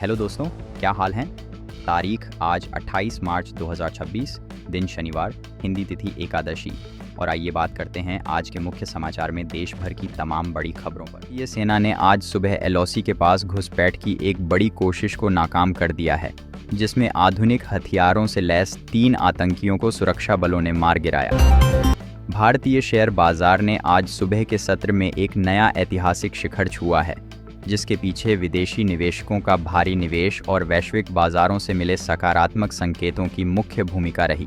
Hello दोस्तों, क्या हाल हैं? तारीख आज 28 मार्च 2026, दिन शनिवार, हिंदी तिथि एकादशी। और आइए बात करते हैं आज के मुख्य समाचार में देश भर की तमाम बड़ी खबरों पर। ये सेना ने आज सुबह एलओसी के पास घुसपैठ की एक बड़ी कोशिश को नाकाम कर दिया है, जिसमें आधुनिक हथियारों से लैस 3 आतंकियों को सुरक्षा बलों ने मार गिराया। भारतीय शेयर बाजार ने आज सुबह के सत्र में एक नया ऐतिहासिक शिखर छुआ है, जिसके पीछे विदेशी निवेशकों का भारी निवेश और वैश्विक बाजारों से मिले सकारात्मक संकेतों की मुख्य भूमिका रही।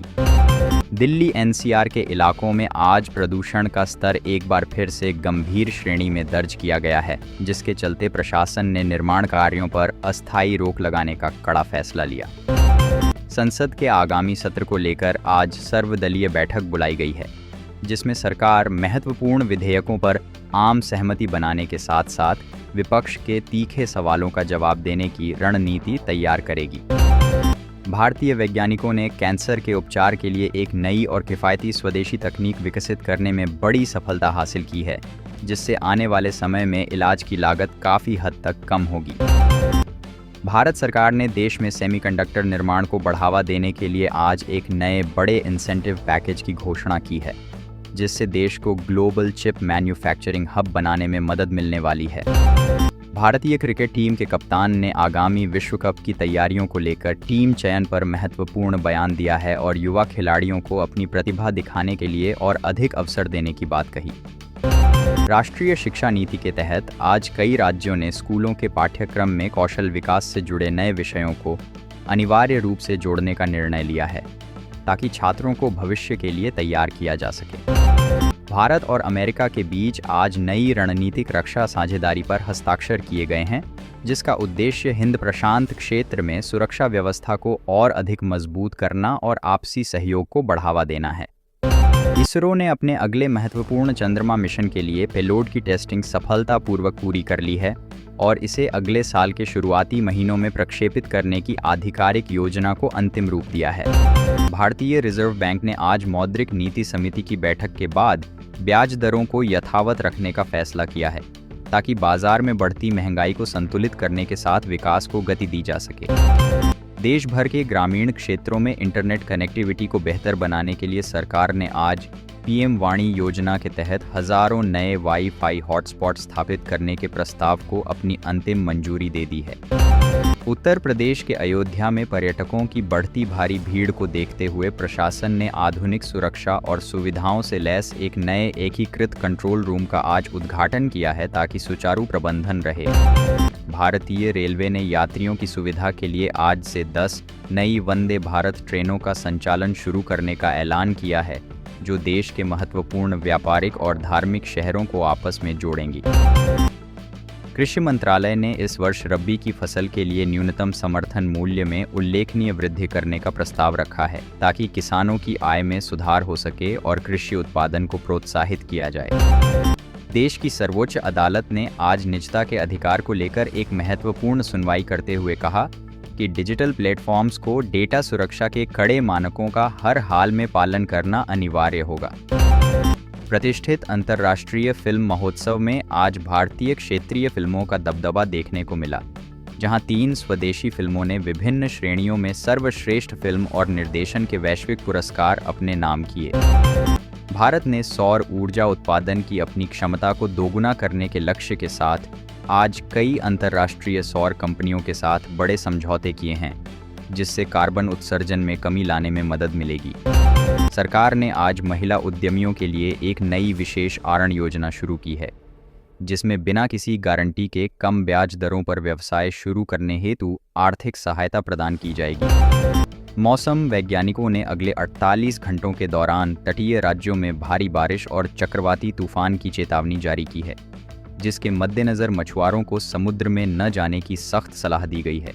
दिल्ली एनसीआर के इलाकों में आज प्रदूषण का स्तर एक बार फिर से गंभीर श्रेणी में दर्ज किया गया है, जिसके चलते प्रशासन ने निर्माण कार्यों पर अस्थायी रोक लगाने का कड़ा फैसला लिया। संसद के आगामी सत्र को लेकर आज सर्वदलीय बैठक बुलाई गई है, जिसमें सरकार महत्वपूर्ण विधेयकों पर आम सहमति बनाने के साथ साथ विपक्ष के तीखे सवालों का जवाब देने की रणनीति तैयार करेगी। भारतीय वैज्ञानिकों ने कैंसर के उपचार के लिए एक नई और किफ़ायती स्वदेशी तकनीक विकसित करने में बड़ी सफलता हासिल की है, जिससे आने वाले समय में इलाज की लागत काफ़ी हद तक कम होगी। भारत सरकार ने देश में सेमीकंडक्टर निर्माण को बढ़ावा देने के लिए आज एक नए बड़े इंसेंटिव पैकेज की घोषणा की है, जिससे देश को ग्लोबल चिप मैन्युफैक्चरिंग हब बनाने में मदद मिलने वाली है। भारतीय क्रिकेट टीम के कप्तान ने आगामी विश्व कप की तैयारियों को लेकर टीम चयन पर महत्वपूर्ण बयान दिया है और युवा खिलाड़ियों को अपनी प्रतिभा दिखाने के लिए और अधिक अवसर देने की बात कही। राष्ट्रीय शिक्षा नीति के तहत आज कई राज्यों ने स्कूलों के पाठ्यक्रम में कौशल विकास से जुड़े नए विषयों को अनिवार्य रूप से जोड़ने का निर्णय लिया है, ताकि छात्रों को भविष्य के लिए तैयार किया जा सके। भारत और अमेरिका के बीच आज नई रणनीतिक रक्षा साझेदारी पर हस्ताक्षर किए गए हैं, जिसका उद्देश्य हिंद प्रशांत क्षेत्र में सुरक्षा व्यवस्था को और अधिक मजबूत करना और आपसी सहयोग को बढ़ावा देना है। इसरो ने अपने अगले महत्वपूर्ण चंद्रमा मिशन के लिए पेलोड की टेस्टिंग सफलतापूर्वक पूरी कर ली है और इसे अगले साल के शुरुआती महीनों में प्रक्षेपित करने की आधिकारिक योजना को अंतिम रूप दिया है। भारतीय रिजर्व बैंक ने आज मौद्रिक नीति समिति की बैठक के बाद ब्याज दरों को यथावत रखने का फैसला किया है, ताकि बाजार में बढ़ती महंगाई को संतुलित करने के साथ विकास को गति दी जा सके। देश भर के ग्रामीण क्षेत्रों में इंटरनेट कनेक्टिविटी को बेहतर बनाने के लिए सरकार ने आज पीएम वाणी योजना के तहत हजारों नए वाईफाई हॉटस्पॉट स्थापित करने के प्रस्ताव को अपनी अंतिम मंजूरी दे दी है। उत्तर प्रदेश के अयोध्या में पर्यटकों की बढ़ती भारी भीड़ को देखते हुए प्रशासन ने आधुनिक सुरक्षा और सुविधाओं से लैस एक नए एकीकृत कंट्रोल रूम का आज उद्घाटन किया है, ताकि सुचारू प्रबंधन रहे। भारतीय रेलवे ने यात्रियों की सुविधा के लिए आज से 10 नई वंदे भारत ट्रेनों का संचालन शुरू करने का ऐलान किया है, जो देश के महत्वपूर्ण व्यापारिक और धार्मिक शहरों को आपस में जोड़ेंगी। कृषि मंत्रालय ने इस वर्ष रबी की फसल के लिए न्यूनतम समर्थन मूल्य में उल्लेखनीय वृद्धि करने का प्रस्ताव रखा है, ताकि किसानों की आय में सुधार हो सके और कृषि उत्पादन को प्रोत्साहित किया जाए। देश की सर्वोच्च अदालत ने आज निजता के अधिकार को लेकर एक महत्वपूर्ण सुनवाई करते हुए कहा कि डिजिटल प्लेटफॉर्म्स को डेटा सुरक्षा के कड़े मानकों का हर हाल में पालन करना अनिवार्य होगा। प्रतिष्ठित अंतर्राष्ट्रीय फिल्म महोत्सव में आज भारतीय क्षेत्रीय फिल्मों का दबदबा देखने को मिला, जहां 3 स्वदेशी फिल्मों ने विभिन्न श्रेणियों में सर्वश्रेष्ठ फिल्म और निर्देशन के वैश्विक पुरस्कार अपने नाम किए। भारत ने सौर ऊर्जा उत्पादन की अपनी क्षमता को दोगुना करने के लक्ष्य के साथ आज कई अंतर्राष्ट्रीय सौर कंपनियों के साथ बड़े समझौते किए हैं, जिससे कार्बन उत्सर्जन में कमी लाने में मदद मिलेगी। सरकार ने आज महिला उद्यमियों के लिए एक नई विशेष आरण योजना शुरू की है, जिसमें बिना किसी गारंटी के कम ब्याज दरों पर व्यवसाय शुरू करने हेतु आर्थिक सहायता प्रदान की जाएगी। मौसम वैज्ञानिकों ने अगले 48 घंटों के दौरान तटीय राज्यों में भारी बारिश और चक्रवाती तूफान की चेतावनी जारी की है, जिसके मद्देनज़र मछुआरों को समुद्र में न जाने की सख्त सलाह दी गई है।